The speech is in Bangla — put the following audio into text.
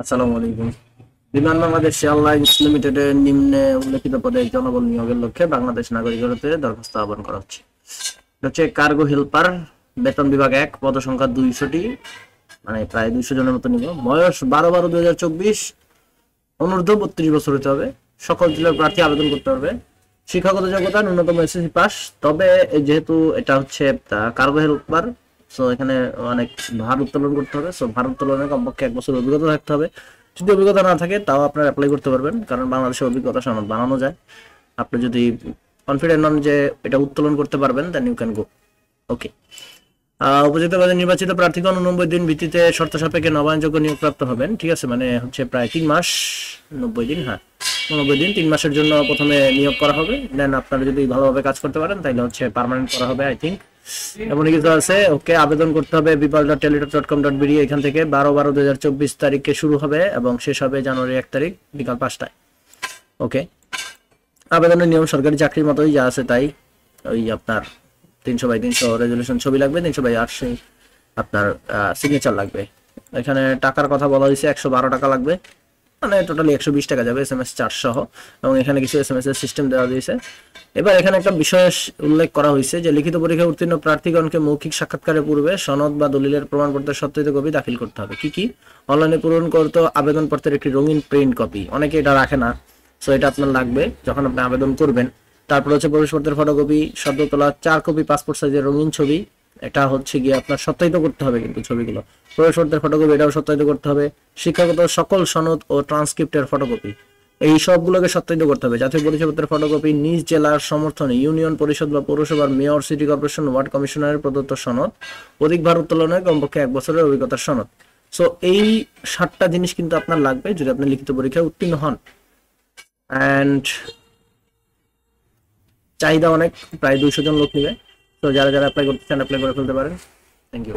আসসালামু আলাইকুম। বিমান বাংলাদেশ এয়ারলাইন্স লিমিটেডের নিম্নে উল্লেখিত পদে জনবল নিয়োগের লক্ষ্যে বাংলাদেশ নাগরিকদের হতে দরখাস্ত আহ্বান করা হচ্ছে। এটা হচ্ছে কার্গো হেল্পার, বেতন বিভাগ ১, পদ সংখ্যা ২০০টি, মানে প্রায় ২০০ জনের মতো নিব। বয়স ১২/১২/২০২৪, অনূর্ধ্ব ৩২ বছর হতে হবে। সকল জেলার প্রার্থী আবেদন করতে পারবে। শিক্ষাগত যোগ্যতা ন্যূনতম এসএসসি পাস। তবে যেহেতু এটা হচ্ছে কার্গো হেল্পার, সো এখানে অনেক ভার উত্তোলন করতে হবে। সো ভার উত্তোলনে কমপক্ষে ১ বছর অভিজ্ঞতা থাকতে হবে। যদি অভিজ্ঞতা না থাকে তাও আপনারা অ্যাপ্লাই করতে পারবেন, কারণ বাংলাদেশে অভিজ্ঞতা সনদ বানানো যায়। আপনি যদি কনফিডেন্ট হন যে এটা উত্তোলন করতে পারবেন, দেন ইউ ক্যান গো। ওকে। উপযুক্ত পদে নির্বাচিত প্রার্থীগণ ৯০ দিন ভিত্তিতে শর্ত সাপেক্ষে নবায়নযোগ্য নিয়োগপ্রাপ্ত হবেন। ঠিক আছে, মানে হচ্ছে প্রায় ৩ মাস ৯০ দিন, হ্যাঁ ৯০ দিন, ৩ মাসের জন্য প্রথমে নিয়োগ করা হবে। দেন আপনারা যদি ভালোভাবে কাজ করতে পারেন তাহলে হচ্ছে পার্মানেন্ট করা হবে, আই থিঙ্ক এমন কিছু আছে। ওকে, আবেদন করতে হবে বিপাল.টেলিটক.com.bd। এখান থেকে ১২/১২/২০২৪ তারিখে শুরু হবে এবং শেষ হবে জানুয়ারি ১ তারিখ বিকাল ৫টায়। ওকে, আবেদনের নিয়ম সরকারি চাকরির মতোই যা আছে তাই। ওই আপনার ৩০০/৩০০ রেজুলেশন ছবি লাগবে, ৩০০/৮০০ আপনার সিগনেচার লাগবে। এখানে টাকার কথা বলা হয়েছে ১১২ টাকা লাগবে, মানে টোটালি ১২০ টাকা যাবে SMS চার্জ সহ। এবং এখানে কিছু SMS এর সিস্টেম দেওয়া হয়েছে। এবার এখানে একটা বিষয় উল্লেখ করা হয়েছে যে লিখিত পরীক্ষায় উত্তীর্ণ প্রার্থীগণকে মৌখিক সাক্ষাৎকারের পূর্বে সনদ বা দলিলের প্রমাণপত্রের সত্যায়িত কপি দাখিল করতে হবে। কি অনলাইনে পূরণ করতে আবেদনপত্রের একটি রঙিন প্রিন্ট কপি, অনেকে এটা রাখে না, সো এটা আপনার লাগবে যখন আপনি আবেদন করবেন। তারপর হচ্ছে প্রবেশপত্রের ফটোকপি, সদ্য তোলা ৪ কপি পাসপোর্ট সাইজের রঙিন ছবি, এটা হচ্ছে গিয়ে আপনার সত্যায়িত করতে হবে, কিন্তু ছবিগুলো প্রবেশপত্রের ফটোকপি এটাও সত্যায়িত করতে হবে। শিক্ষাগত সকল সনদ ও ট্রান্সক্রিপ্টের ফটোকপি, এই সবগুলোকে সত্যায়িত করতে হবে। জাতীয় পরিচয়পত্রের ফটোকপি, নিজ জেলার সমর্থনে ইউনিয়ন পরিষদ বা পৌরসভার মেয়র, সিটি কর্পোরেশন, ওয়ার্ড কমিশনারের প্রদত্ত সনদ, অধিক ভার উত্তোলনে কমপক্ষে ১ বছরের অভিজ্ঞতার সনদ। সো এই ৭টা জিনিস কিন্তু আপনার লাগবে যদি আপনি লিখিত পরীক্ষায় উত্তীর্ণ হন। অ্যান্ড চাহিদা অনেক, প্রায় ২০০ জন লোক নেবে। তো যারা যারা অ্যাপ্লাই করতে চান অ্যাপ্লাই করে ফেলতে পারেন। Thank you.